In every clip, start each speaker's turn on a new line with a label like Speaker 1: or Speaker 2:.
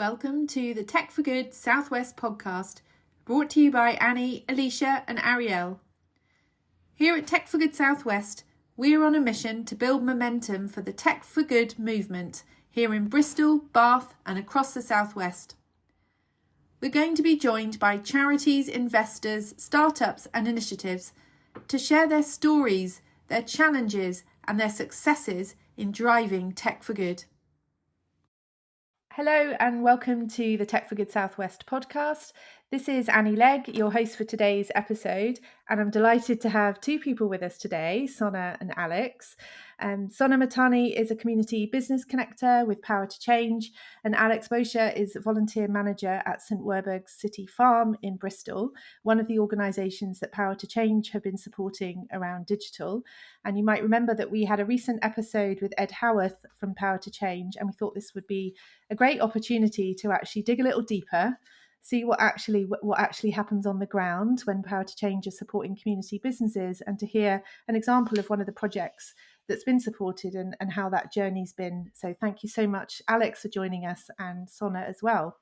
Speaker 1: Welcome to the Tech for Good Southwest podcast, brought to you by Annie, Alicia and Ariel. Here at Tech for Good Southwest, we're on a mission to build momentum for the Tech for Good movement here in Bristol, Bath and across the Southwest. We're going to be joined by charities, investors, startups and initiatives to share their stories, their challenges and their successes in driving Tech for Good. Hello and welcome to the Tech for Good Southwest podcast. This is Annie Legg, your host for today's episode, and I'm delighted to have two people with us today, Sona and Alex. Sona Matani is a community business connector with Power to Change, and Alex Bowsher is a volunteer manager at St Werbughs City Farm in Bristol, one of the organisations that Power to Change have been supporting around digital. And you might remember that we had a recent episode with Ed Howarth from Power to Change, and we thought this would be a great opportunity to actually dig a little deeper, see what actually happens on the ground when Power to Change is supporting community businesses, and to hear an example of one of the projects that's been supported and how that journey's been. So thank you so much, Alex, for joining us, and Sona as well.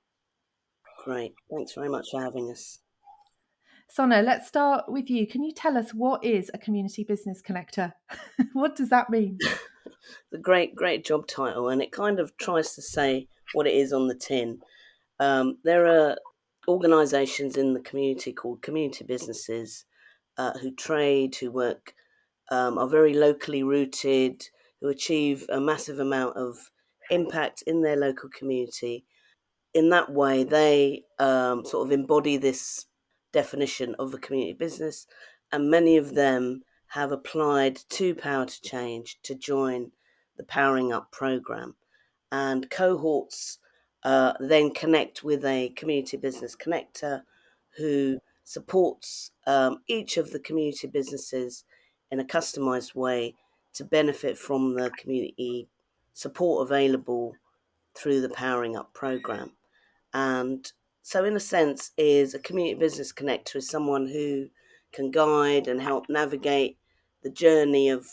Speaker 2: Great. Thanks very much for having us.
Speaker 1: Sona, let's start with you. Can you tell us what is a community business connector? What does that mean?
Speaker 2: The great job title, and it kind of tries to say what it is on the tin. There are organisations in the community called community businesses who trade, who work, are very locally rooted, who achieve a massive amount of impact in their local community. In that way, they sort of embody this definition of a community business, and many of them have applied to Power to Change to join the Powering Up programme. And cohorts then connect with a community business connector who supports each of the community businesses in a customised way to benefit from the community support available through the Powering Up programme. And so in a sense is a community business connector is someone who can guide and help navigate the journey of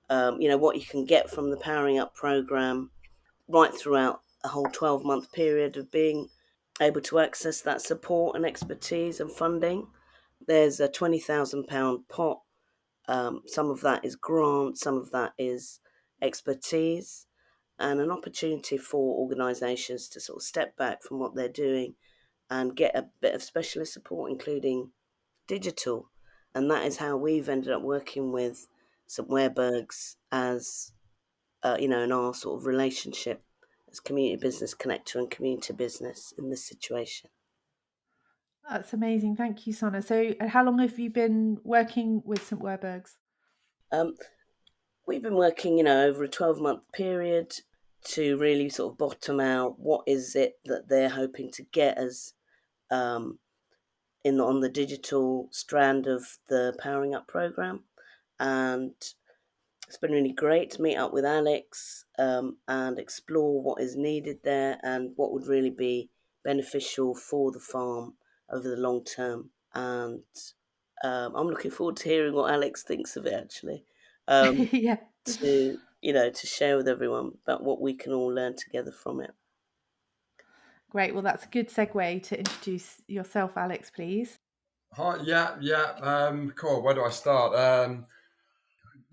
Speaker 2: what you can get from the Powering Up programme right throughout a whole 12-month period of being able to access that support and expertise and funding. There's a £20,000 pot. Some of that is grant, some of that is expertise, and an opportunity for organisations to sort of step back from what they're doing and get a bit of specialist support, including digital. And that is how we've ended up working with St Werbughs as, in our sort of relationship as community business connector and community business in this situation.
Speaker 1: That's amazing. Thank you, Sona. So how long have you been working with St Werbughs?
Speaker 2: We've been working, over a 12-month period to really sort of bottom out what is it that they're hoping to get as on the digital strand of the Powering Up programme. And it's been really great to meet up with Alex and explore what is needed there and what would really be beneficial for the farm over the long term. And I'm looking forward to hearing what Alex thinks of it, actually.
Speaker 1: Yeah.
Speaker 2: To share with everyone about what we can all learn together from it.
Speaker 1: Great. Well, that's a good segue to introduce yourself, Alex, please.
Speaker 3: Hi, cool. Where do I start?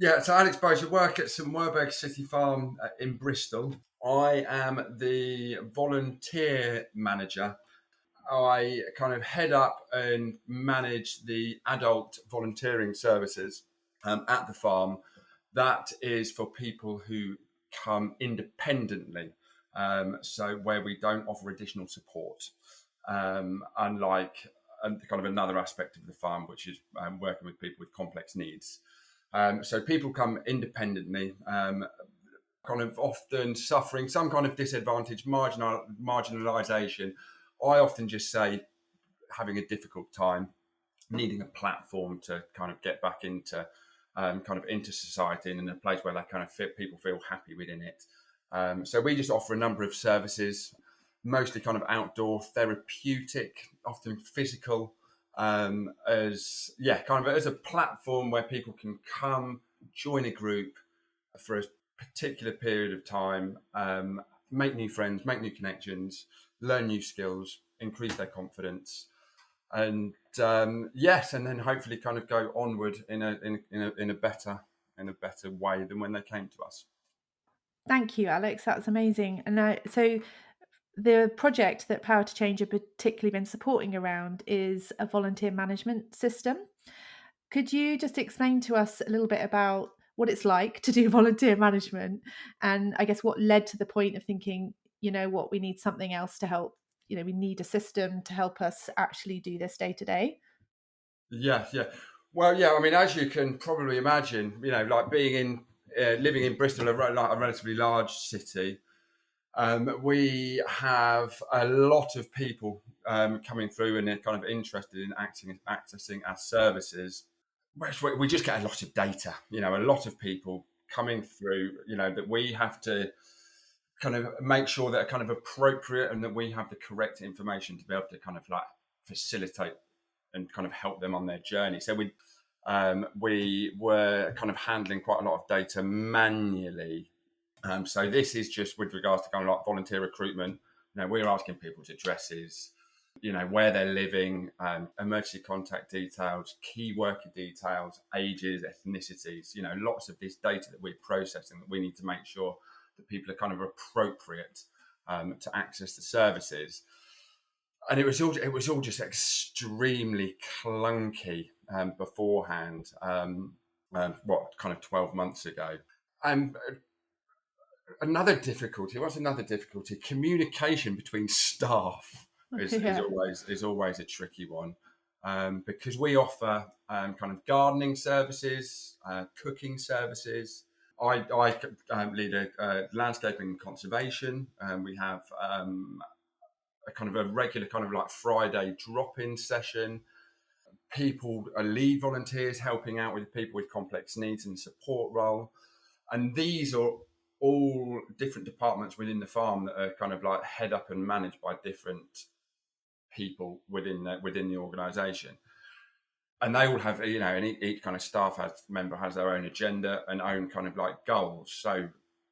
Speaker 3: So Alex Bowsher, work at St Werbughs City Farm in Bristol. I am the volunteer manager. I kind of head up and manage the adult volunteering services at the farm. That is for people who come independently, so where we don't offer additional support, unlike kind of another aspect of the farm, which is working with people with complex needs. So people come independently, kind of often suffering some kind of disadvantage, marginalisation. I often just say having a difficult time, needing a platform to kind of get back into into society and in a place where they kind of people feel happy within it. So we just offer a number of services, mostly kind of outdoor, therapeutic, often physical, as a platform where people can come, join a group for a particular period of time, make new friends, make new connections, learn new skills, increase their confidence, and yes, and then hopefully kind of go onward in a better way than when they came to us.
Speaker 1: Thank you, Alex. That's amazing. And so the project that Power to Change have particularly been supporting around is a volunteer management system. Could you just explain to us a little bit about what it's like to do volunteer management, and I guess what led to the point of thinking, you know what, we need something else to help, we need a system to help us actually do this day to day?
Speaker 3: Yeah, yeah. Well, yeah. I mean, as you can probably imagine, like being living in Bristol, like a relatively large city, we have a lot of people coming through and they're kind of interested in accessing our services. We just get a lot of data, a lot of people coming through, that we have to kind of make sure that are kind of appropriate and that we have the correct information to be able to kind of like facilitate and kind of help them on their journey. So we were kind of handling quite a lot of data manually. So this is just with regards to kind of like volunteer recruitment. We're asking people's addresses, where they're living, emergency contact details, key worker details, ages, ethnicities, lots of this data that we're processing that we need to make sure that people are kind of appropriate to access the services. And it was all just extremely clunky beforehand. Kind of 12 months ago. And what's another difficulty? Communication between staff is always a tricky one, because we offer kind of gardening services, cooking services. I lead a landscaping and conservation. We have a kind of a regular kind of like Friday drop-in session. People are lead volunteers helping out with people with complex needs and support role. And these are all different departments within the farm that are kind of like head up and managed by different people within the organisation. And they all have, and each kind of member has their own agenda and own kind of like goals. So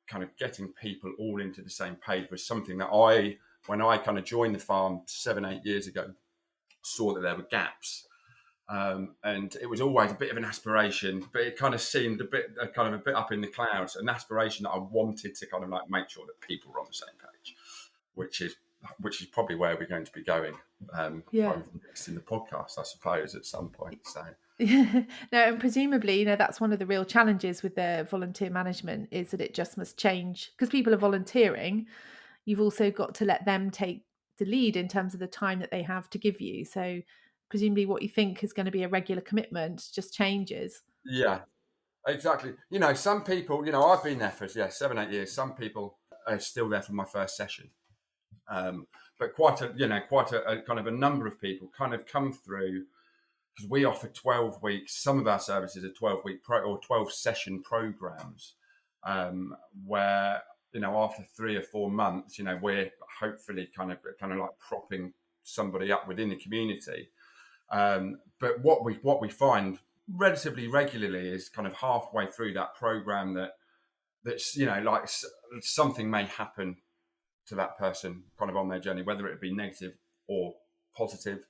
Speaker 3: kind of getting people all into the same page was something that when I kind of joined the farm 7-8 years ago, saw that there were gaps. And it was always a bit of an aspiration, but it kind of seemed a bit up in the clouds, an aspiration that I wanted to kind of like make sure that people were on the same page, which is probably where we're going to be going next in the podcast, I suppose, at some point. So.
Speaker 1: No, and presumably, that's one of the real challenges with the volunteer management is that it just must change because people are volunteering. You've also got to let them take the lead in terms of the time that they have to give you. So presumably what you think is going to be a regular commitment just changes.
Speaker 3: Yeah, exactly. Some people, I've been there for 7-8 years. Some people are still there for my first session. But quite a kind of a number of people kind of come through because we offer 12 weeks. Some of our services are 12-week or 12 session programs, where after 3 or 4 months, we're hopefully kind of like propping somebody up within the community. But what we find relatively regularly is kind of halfway through that program that's like something may happen to that person kind of on their journey, whether it be negative or positive,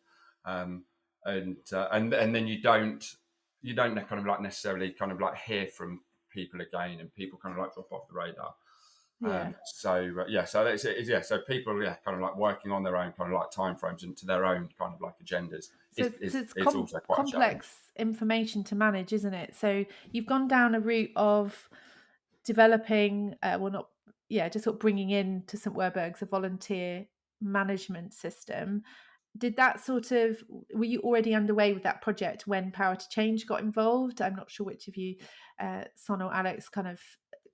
Speaker 3: and then you don't kind of like necessarily kind of like hear from people again, and people kind of like drop off the radar. So people kind of like working on their own kind of like timeframes and to their own kind of like agendas.
Speaker 1: So it's also quite complex information to manage, isn't it? So you've gone down a route of developing, just sort of bringing in to St Werbughs a volunteer management system. Did that were you already underway with that project when Power to Change got involved? I'm not sure which of you, Son or Alex, kind of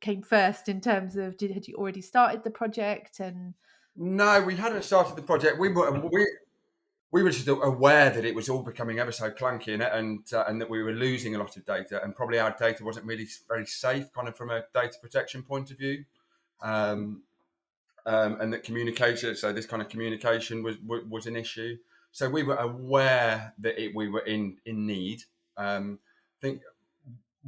Speaker 1: came first in terms of had you already started the project? And
Speaker 3: no, we hadn't started the project. We were just aware that it was all becoming ever so clunky and that we were losing a lot of data, and probably our data wasn't really very safe kind of from a data protection point of view. And that communication, so this kind of communication was an issue. So we were aware that we were in need. I think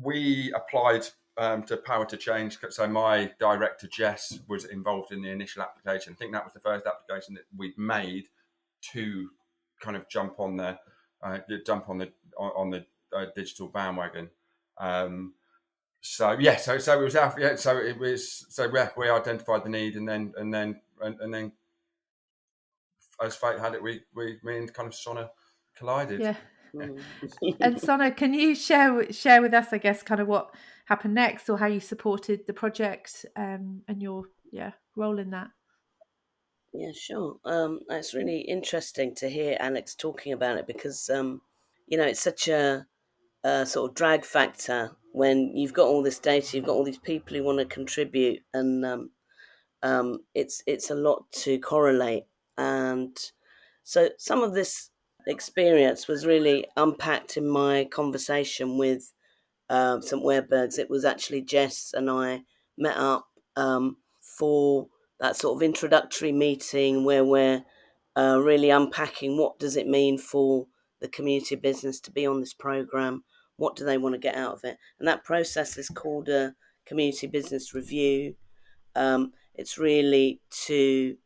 Speaker 3: we applied to Power to Change. So my director Jess was involved in the initial application. I think that was the first application that we'd made to kind of jump on the digital bandwagon. So it was our, we identified the need, and then as fate had it, me and kind of Sonna collided.
Speaker 1: Yeah.
Speaker 2: Mm.
Speaker 1: And Sonna, can you share with us, I guess, kind of what happened next, or how you supported the project, and your role in that?
Speaker 2: Yeah, sure. It's really interesting to hear Alex talking about it because, it's such a sort of drag factor when you've got all this data, you've got all these people who want to contribute, and it's a lot to correlate. And so some of this experience was really unpacked in my conversation with St Werbughs. It was actually Jess and I met up for that sort of introductory meeting where we're really unpacking what does it mean for the community business to be on this program, what do they want to get out of it, and that process is called a community business review. It's really to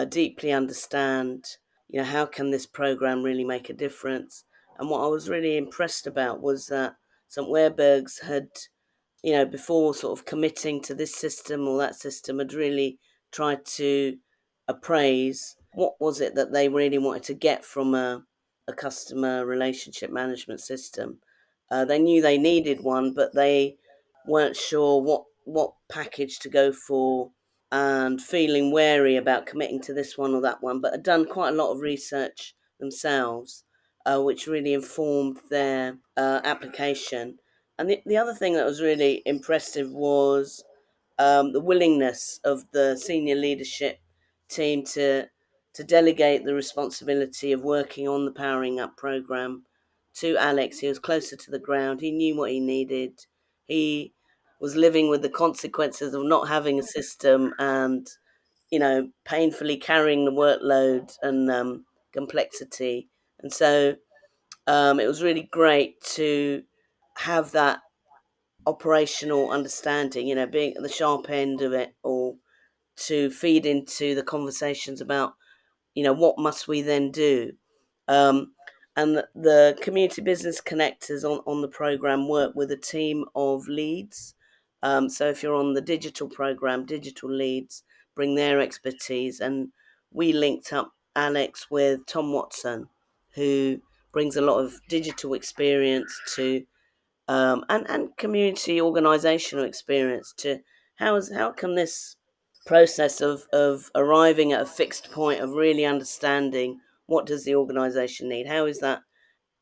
Speaker 2: deeply understand, how can this program really make a difference. And what I was really impressed about was that St Werburghs had, before sort of committing to this system or that system, had really tried to appraise what was it that they really wanted to get from a customer relationship management system. They knew they needed one, but they weren't sure what package to go for, and feeling wary about committing to this one or that one, but had done quite a lot of research themselves, which really informed their application. And the other thing that was really impressive was the willingness of the senior leadership team to delegate the responsibility of working on the Powering Up program to Alex. He was closer to the ground. He knew what he needed. He was living with the consequences of not having a system and, painfully carrying the workload and complexity. And so it was really great to have that operational understanding, being at the sharp end of it, or to feed into the conversations about, what must we then do. Um, and the community business connectors on the program work with a team of leads. So if you're on the digital program, digital leads bring their expertise, and we linked up Alex with Tom Watson, who brings a lot of digital experience to and community organisational experience to how can this process of arriving at a fixed point of really understanding what does the organisation need, how is that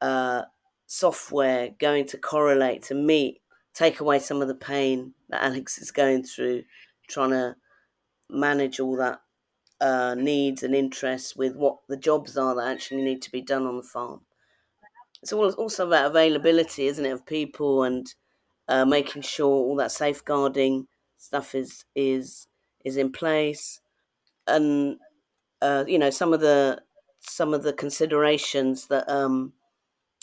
Speaker 2: uh, software going to correlate to take away some of the pain that Alex is going through trying to manage all that needs and interests with what the jobs are that actually need to be done on the farm. It's also about availability, isn't it, of people, and making sure all that safeguarding stuff is in place, and some of the considerations that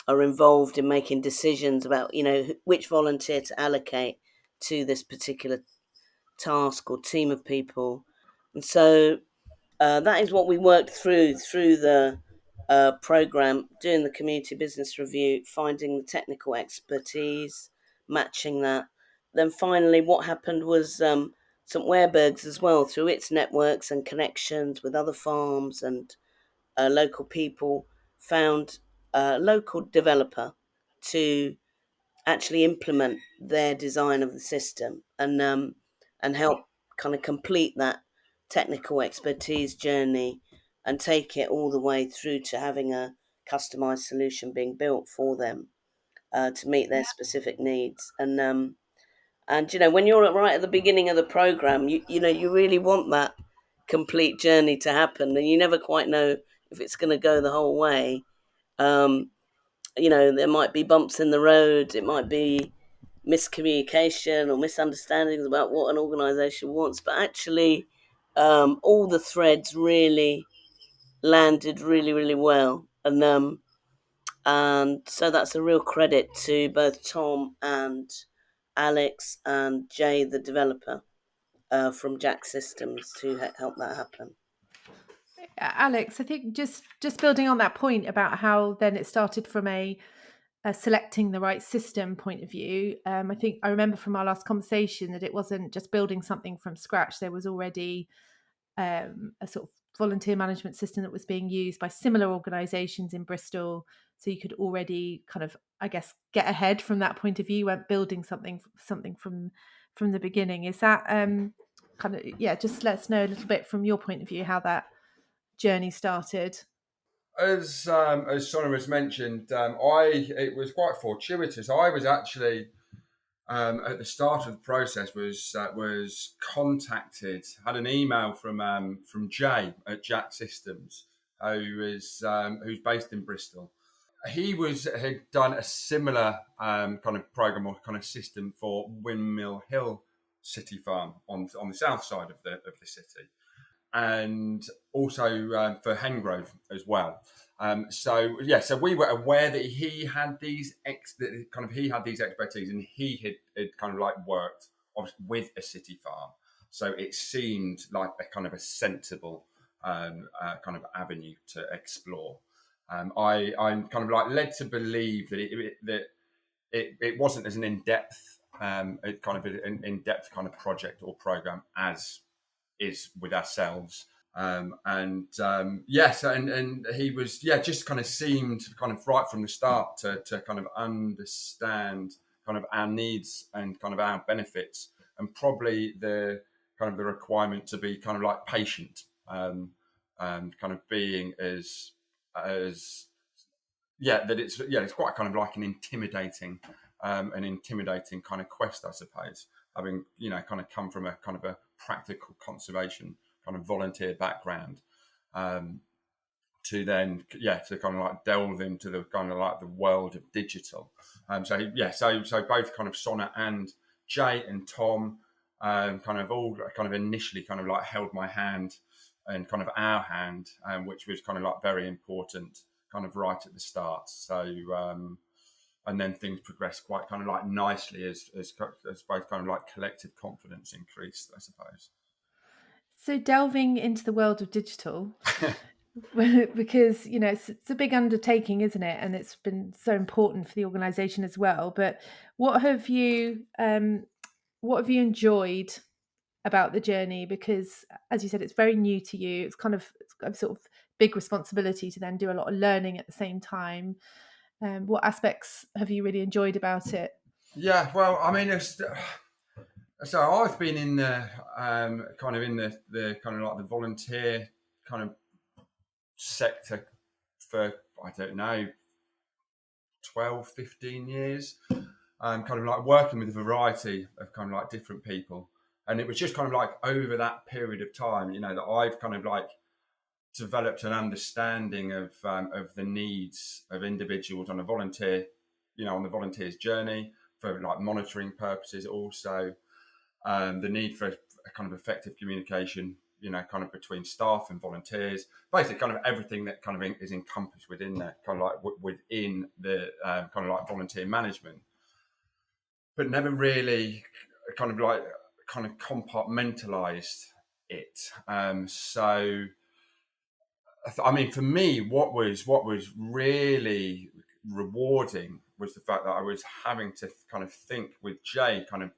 Speaker 2: are involved in making decisions about which volunteer to allocate to this particular task or team of people. And so that is what we worked through the program, doing the community business review, finding the technical expertise, matching that. Then finally, what happened was St Werburghs as well, through its networks and connections with other farms and local people, found a local developer to actually implement their design of the system and help kind of complete that technical expertise journey and take it all the way through to having a customized solution being built for them to meet their specific needs. And when you're right at the beginning of the program, you really want that complete journey to happen, and you never quite know if it's going to go the whole way. um, there might be bumps in the road, it might be miscommunication or misunderstandings about what an organization wants, but actually all the threads really landed really, really well. And so that's a real credit to both Tom and Alex and Jay, the developer from Jack Systems, to help that happen.
Speaker 1: Alex, I think just building on that point about how then it started from a selecting the right system point of view. I think I remember from our last conversation that it wasn't just building something from scratch. There was already a sort of volunteer management system that was being used by similar organisations in Bristol. So you could already kind of, I guess, get ahead from that point of view. You weren't building something from the beginning. Is that kind of, yeah? Just let us know a little bit from your point of view how that journey started.
Speaker 3: As Sonna has mentioned, it was quite fortuitous. I was actually at the start of the process was contacted, had an email from Jay at Jack Systems, who's based in Bristol. He had done a similar kind of program or kind of system for Windmill Hill City Farm on the south side of the city, and also for Hengrove as well. So we were aware that he had these expertise, and he had kind of like worked with a city farm. So it seemed like a kind of a sensible kind of avenue to explore. I'm kind of like led to believe that it wasn't as an in-depth kind of an in-depth kind of project or program as is with ourselves. And he was just kind of seemed kind of right from the start to kind of understand kind of our needs and kind of our benefits, and probably the kind of the requirement to be kind of like patient, and kind of being as that it's quite kind of like an intimidating kind of quest, I suppose, having kind of come from a kind of a practical conservation kind of volunteer background, to then to kind of like delve into the kind of like the world of digital. So both kind of Sonna and Jay and Tom kind of all kind of initially kind of like held my hand and kind of our hand, which was kind of like very important kind of right at the start. So and then things progressed quite kind of like nicely as both kind of like collective confidence increased, I suppose.
Speaker 1: So delving into the world of digital, because it's a big undertaking, isn't it? And it's been so important for the organisation as well. But what have you enjoyed about the journey? Because, as you said, it's very new to you. It's a sort of big responsibility to then do a lot of learning at the same time. What aspects have you really enjoyed about it?
Speaker 3: Yeah, well, I mean, so I've been in the kind of in the kind of like the volunteer kind of sector for, I don't know, 12, 15 years. Kind of like working with a variety of kind of like different people. And it was just kind of like over that period of time, that I've kind of like developed an understanding of the needs of individuals on on the volunteer's journey, for like monitoring purposes, also the need for a kind of effective communication, kind of between staff and volunteers, basically kind of everything that kind of is encompassed within that, kind of like within the kind of like volunteer management, but never really kind of compartmentalized it. So I mean, for me, what was really rewarding was the fact that I was having to kind of think with Jay, kind of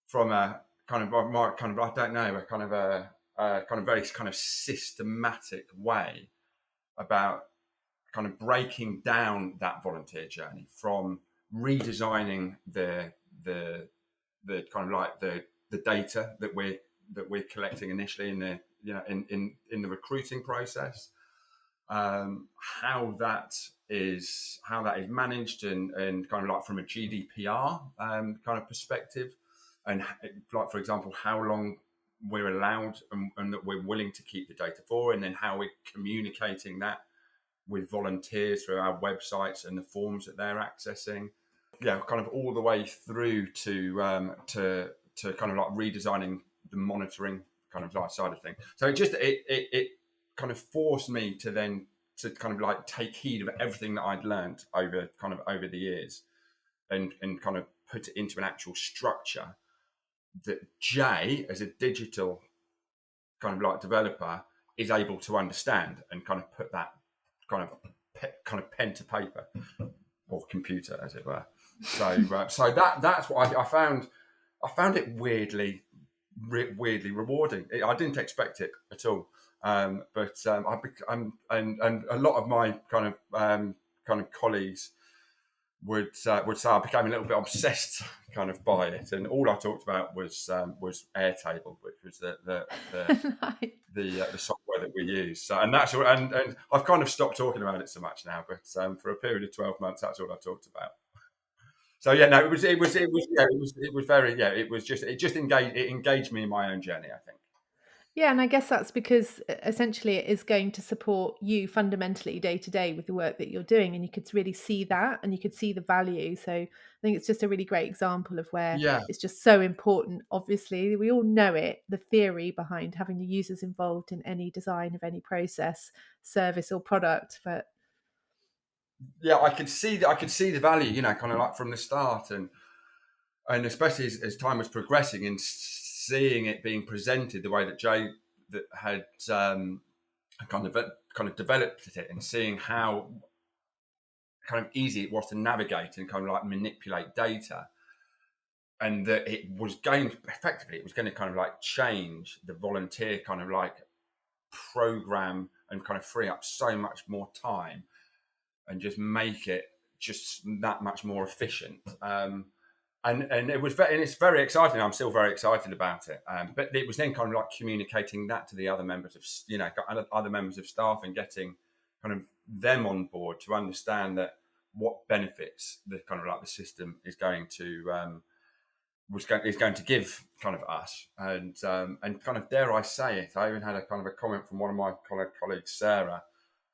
Speaker 3: from a kind of more kind of, I don't know, a kind of very kind of systematic way about kind of breaking down that volunteer journey, from redesigning the kind of like the data that we're collecting initially in the in the recruiting process, how that is managed, and kind of like from a GDPR kind of perspective, and like, for example, how long we're allowed and that we're willing to keep the data for, and then how we're communicating that with volunteers through our websites and the forms that they're accessing. Yeah, kind of all the way through to kind of like redesigning the monitoring kind of like side of things. So it kind of forced me to then to kind of like take heed of everything that I'd learned over the years, and kind of put it into an actual structure that Jay, as a digital kind of like developer, is able to understand and kind of put that kind of pen to paper or computer, as it were. So that's what I found. I found it weirdly rewarding. I didn't expect it at all, but and a lot of my kind of colleagues would say I became a little bit obsessed kind of by it, and all I talked about was Airtable, which was the software that we use. So, and that's and I've kind of stopped talking about it so much now, but for a period of 12 months, that's all I talked about. So yeah, no, it was very, yeah, it engaged me in my own journey, I think.
Speaker 1: Yeah, and I guess that's because essentially it is going to support you fundamentally day to day with the work that you're doing, and you could really see that and you could see the value. So I think it's just a really great example of where
Speaker 3: Yeah,
Speaker 1: it's just so important. Obviously, we all know it, the theory behind having the users involved in any design of any process, service, or product. But
Speaker 3: yeah, I could see the value, kind of like from the start, and especially as time was progressing and seeing it being presented the way that Jay that had kind of developed it, and seeing how kind of easy it was to navigate and kind of like manipulate data, and that it was going to kind of like change the volunteer kind of like program and kind of free up so much more time and just make it just that much more efficient. And it's very exciting. I'm still very excited about it. But it was then kind of like communicating that to the other members of other members of staff, and getting kind of them on board to understand that what benefits the kind of like the system is going to is going to give kind of us, and kind of, dare I say it, I even had a kind of a comment from one of my colleagues, Sarah,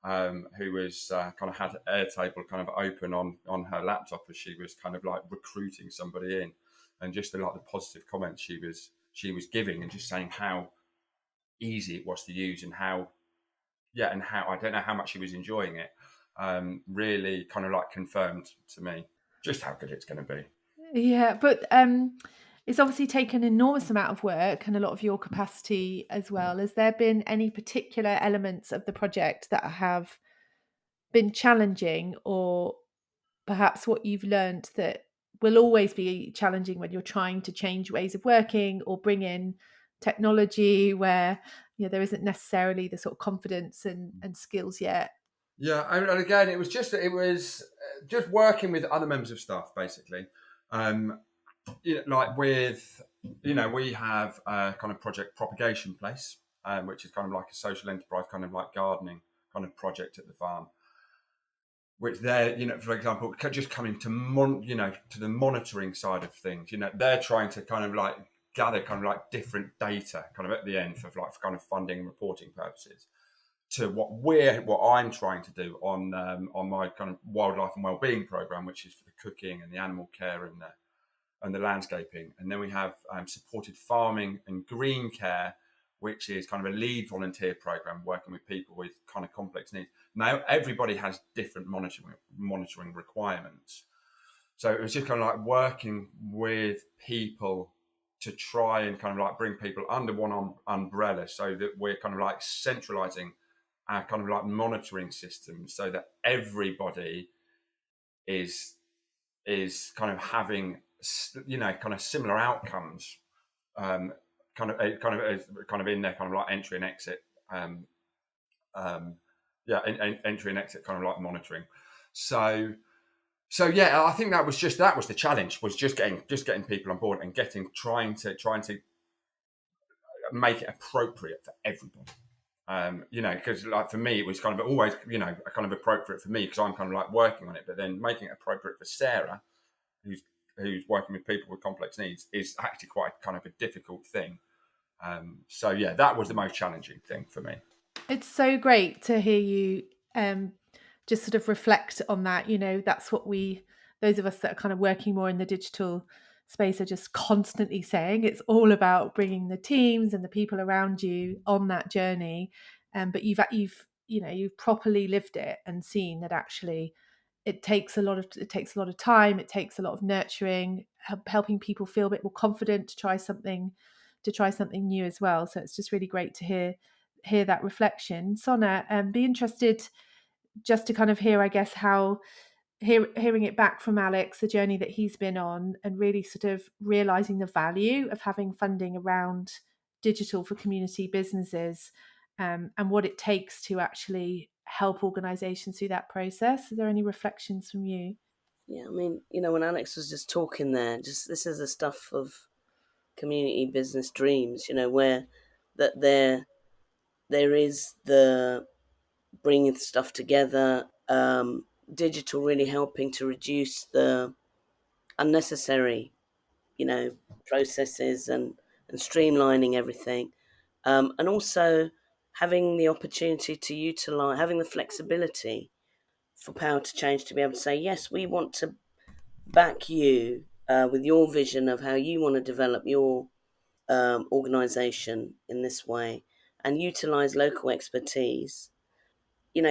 Speaker 3: who was kind of had Airtable kind of open on her laptop as she was kind of like recruiting somebody in, and just like the positive comments she was giving, and just saying how easy it was to use, and how I don't know how much she was enjoying it. Really kind of like confirmed to me just how good it's going to be.
Speaker 1: yeah, but it's obviously taken an enormous amount of work and a lot of your capacity as well. Has there been any particular elements of the project that have been challenging, or perhaps what you've learned that will always be challenging when you're trying to change ways of working or bring in technology where there isn't necessarily the sort of confidence and skills yet?
Speaker 3: Yeah, and again, it was just working with other members of staff, basically. Like with, we have a kind of project Propagation Place, which is kind of like a social enterprise, kind of like gardening kind of project at the farm, which they're, for example, just coming to to the monitoring side of things. They're trying to kind of like gather kind of like different data kind of at the end for kind of funding and reporting purposes, to what I'm trying to do on my kind of wildlife and wellbeing program, which is for the cooking and the animal care and the landscaping. And then we have supported farming and green care, which is kind of a lead volunteer program working with people with kind of complex needs. Now, everybody has different monitoring requirements. So it was just kind of like working with people to try and kind of like bring people under one umbrella, so that we're kind of like centralizing our kind of like monitoring system, so that everybody is kind of having kind of similar outcomes, kind of in their kind of like entry and exit, entry and exit kind of like monitoring. So yeah, I think that was the challenge, was just getting people on board and trying to make it appropriate for everybody. Because like for me, it was kind of always, kind of appropriate for me because I'm kind of like working on it, but then making it appropriate for Sarah, who's working with people with complex needs, is actually quite kind of a difficult thing. So yeah, that was the most challenging thing for me.
Speaker 1: It's so great to hear you just sort of reflect on that. That's what those of us that are kind of working more in the digital space, are just constantly saying. It's all about bringing the teams and the people around you on that journey. But you've properly lived it and seen that actually it takes a lot of time, it takes a lot of nurturing, helping people feel a bit more confident to try something new as well. So it's just really great to hear that reflection. Sona, be interested just to kind of hear, I guess, how hearing it back from Alex, the journey that he's been on, and really sort of realizing the value of having funding around digital for community businesses, and what it takes to actually help organizations through that process. Are there any reflections from you?
Speaker 2: Yeah, I mean, when Alex was just talking there, just this is the stuff of community business dreams, where that there is the bringing stuff together, digital really helping to reduce the unnecessary, processes and streamlining everything, and also having the opportunity to utilize, having the flexibility for Power to Change to be able to say, yes, we want to back you with your vision of how you want to develop your organisation in this way, and utilise local expertise.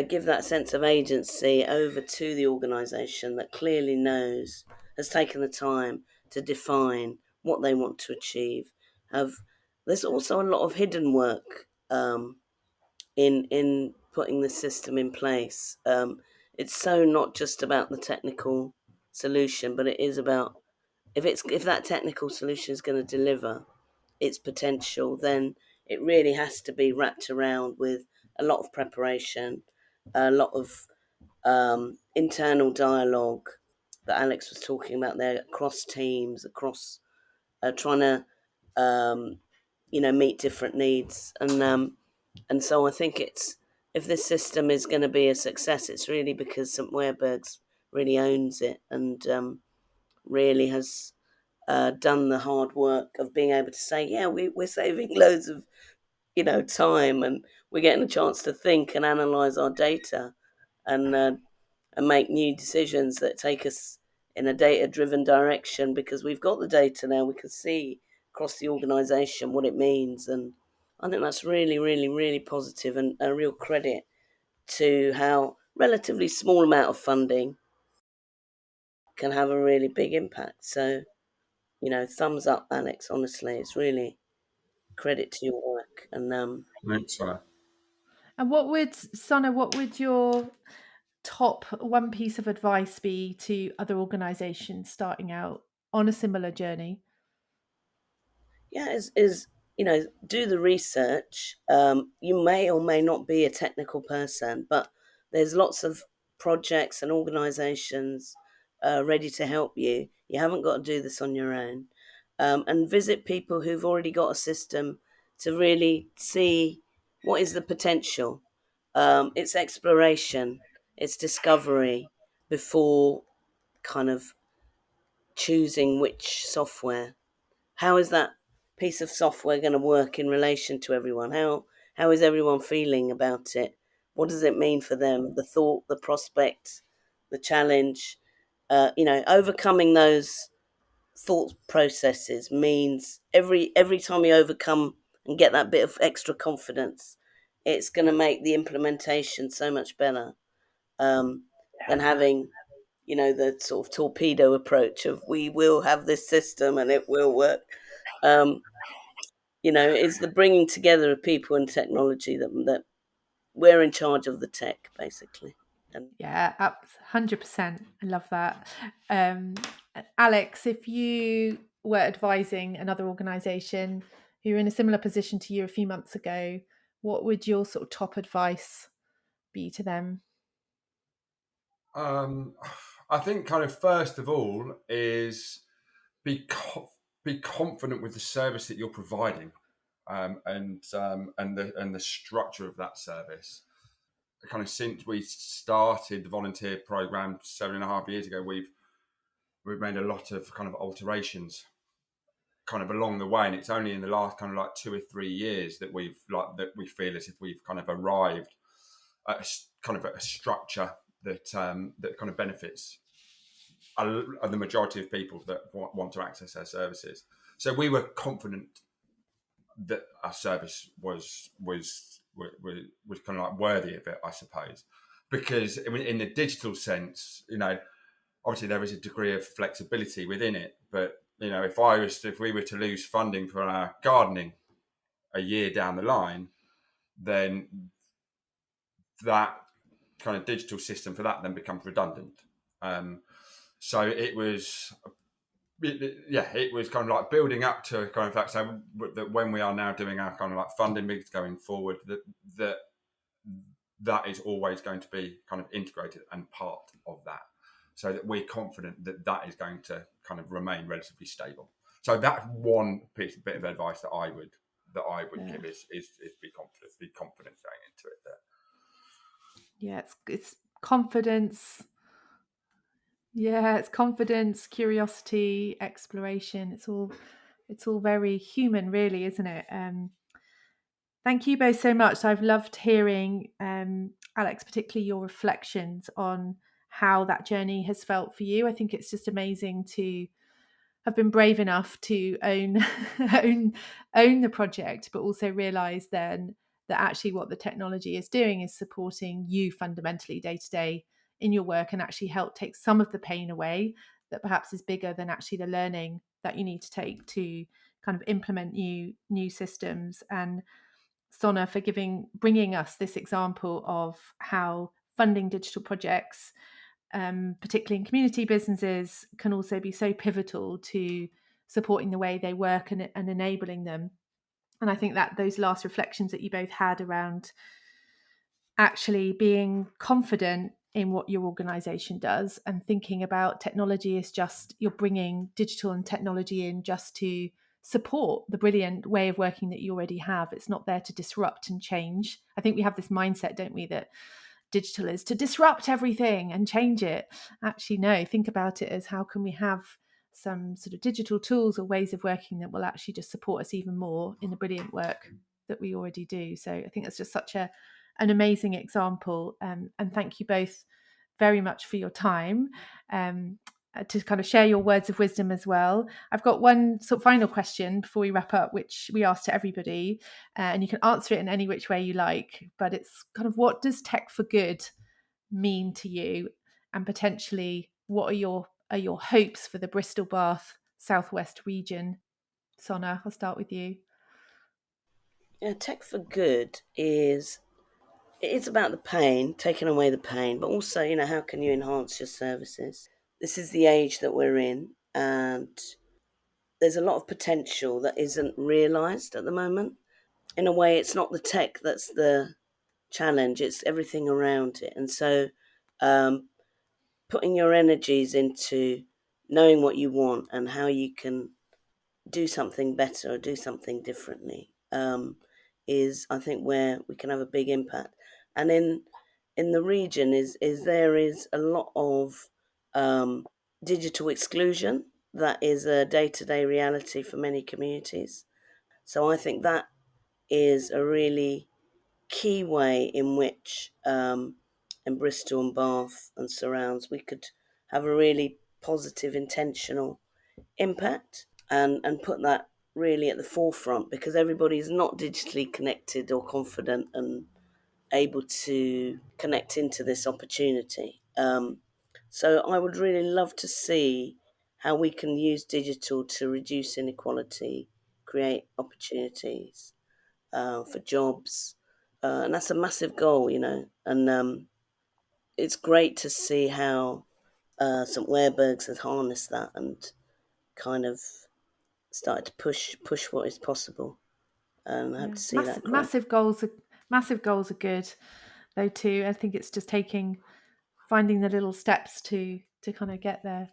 Speaker 2: Give that sense of agency over to the organisation that clearly knows, has taken the time to define what they want to achieve. There's also a lot of hidden work in putting the system in place. It's so not just about the technical solution, but it is about, if that technical solution is going to deliver its potential, then it really has to be wrapped around with a lot of preparation, a lot of internal dialogue that Alex was talking about there, across teams, across trying to meet different needs, and so I think if this system is going to be a success, it's really because St Werbughs really owns it and really has done the hard work of being able to say, yeah, we're saving loads of time, and we're getting a chance to think and analyse our data, and make new decisions that take us in a data-driven direction, because we've got the data now. We can see across the organisation what it means, and I think that's really, really, really positive, and a real credit to how relatively small amount of funding can have a really big impact. So, thumbs up, Alex. Honestly, it's really credit to your work. And
Speaker 3: Thanks, Sona.
Speaker 1: And what would your top one piece of advice be to other organizations starting out on a similar journey?
Speaker 2: yeah, is do the research. You may or may not be a technical person, but there's lots of projects and organisations ready to help you. You haven't got to do this on your own. And visit people who've already got a system to really see what is the potential. It's exploration, it's discovery before kind of choosing which software. How is that piece of software going to work in relation to everyone? How is everyone feeling about it? What does it mean for them? The thought, the prospect, the challenge. Overcoming those thought processes means every time you overcome and get that bit of extra confidence, it's going to make the implementation so much better, than having the sort of torpedo approach of, we will have this system and it will work. It's the bringing together of people and technology that we're in charge of the tech, basically. And
Speaker 1: Yeah, 100%. I love that. Alex, if you were advising another organization who were in a similar position to you a few months ago, what would your sort of top advice be to them?
Speaker 3: I think kind of first of all is be confident with the service that you're providing, and the structure of that service. Kind of since we started the volunteer program 7.5 years ago, we've made a lot of kind of alterations kind of along the way, and it's only in the last kind of like 2 or 3 years that we feel as if we've kind of arrived at a structure that kind of benefits the majority of people that want to access our services. So we were confident that our service was kind of like worthy of it, I suppose. because in the digital sense, obviously there is a degree of flexibility within it. But if we were to lose funding for our gardening a year down the line, then that kind of digital system for that then becomes redundant. So it was kind of like building up to kind of fact, so that when we are now doing our kind of like funding meetings going forward, that is always going to be kind of integrated and part of that, so that we're confident that is going to kind of remain relatively stable. So that's one bit of advice that I would give is be confident going into it there.
Speaker 1: Yeah, it's confidence. Yeah, it's confidence, curiosity, exploration. It's all very human, really, isn't it? Thank you both so much. I've loved hearing, Alex, particularly your reflections on how that journey has felt for you. I think it's just amazing to have been brave enough to own own the project, but also realize then that actually what the technology is doing is supporting you fundamentally day to day in your work, and actually help take some of the pain away that perhaps is bigger than actually the learning that you need to take to kind of implement new systems. And Sona, for bringing us this example of how funding digital projects, particularly in community businesses, can also be so pivotal to supporting the way they work and enabling them. And I think that those last reflections that you both had around actually being confident in what your organization does and thinking about technology is just, you're bringing digital and technology in just to support the brilliant way of working that you already have. It's not there to disrupt and change. I think we have this mindset, don't we, that digital is to disrupt everything and change it. Actually, no, think about it as how can we have some sort of digital tools or ways of working that will actually just support us even more in the brilliant work that we already do. So I think that's just such an amazing example. And thank you both very much for your time. To kind of share your words of wisdom as well. I've got one sort of final question before we wrap up, which we ask to everybody, and you can answer it in any which way you like, but it's kind of, what does tech for good mean to you? And potentially, what are your hopes for the Bristol Bath Southwest region? Sona, I'll start with you.
Speaker 2: Yeah, tech for good it's about the pain, taking away the pain, but also, how can you enhance your services? This is the age that we're in, and there's a lot of potential that isn't realised at the moment. In a way, it's not the tech that's the challenge, it's everything around it. And so putting your energies into knowing what you want and how you can do something better or do something differently is, I think, where we can have a big impact. And in the region there is a lot of digital exclusion that is a day-to-day reality for many communities. So I think that is a really key way in which in Bristol and Bath and surrounds we could have a really positive, intentional impact and put that really at the forefront, because everybody's not digitally connected or confident and able to connect into this opportunity. So I would really love to see how we can use digital to reduce inequality, create opportunities for jobs. And that's a massive goal, and it's great to see how St Werbughs has harnessed that and kind of started to push what is possible. And I hope to see that grow.
Speaker 1: Massive goals are good, though, too. I think it's just finding the little steps to kind of get there.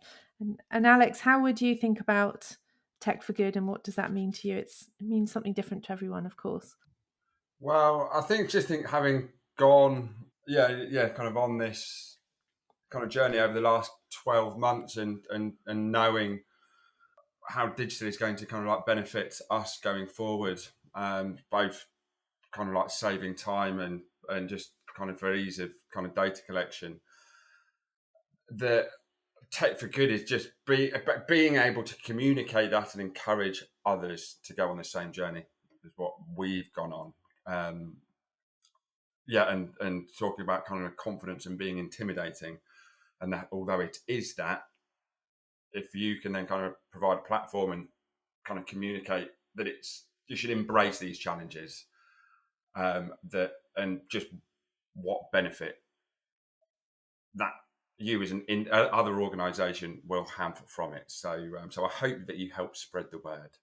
Speaker 1: And Alex, how would you think about tech for good, and what does that mean to you? It means something different to everyone, of course.
Speaker 3: Well, I think having gone, kind of on this kind of journey over the last 12 months and knowing how digital is going to kind of like benefit us going forward, both kind of like saving time and just kind of for ease of kind of data collection. The tech for good is just being able to communicate that and encourage others to go on the same journey is what we've gone on. and talking about kind of confidence and being intimidating, and that although it is that, if you can then kind of provide a platform and kind of communicate that you should embrace these challenges, that and just what benefit that you as an other organisation will have from it. So I hope that you help spread the word.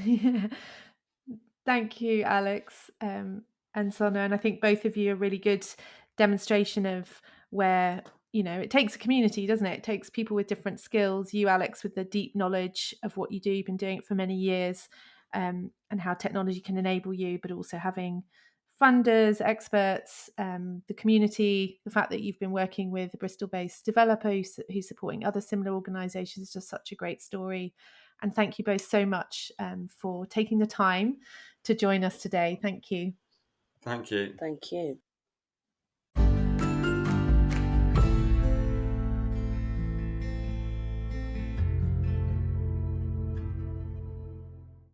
Speaker 1: Yeah. Thank you, Alex, and Sona. And I think both of you are really good demonstration of where, it takes a community, doesn't it? It takes people with different skills. You, Alex, with the deep knowledge of what you do, you've been doing it for many years, and how technology can enable you, but also having funders, experts, the community, the fact that you've been working with a Bristol-based developer who's supporting other similar organisations is just such a great story. And thank you both so much for taking the time to join us today. Thank you.
Speaker 3: Thank you.
Speaker 2: Thank you.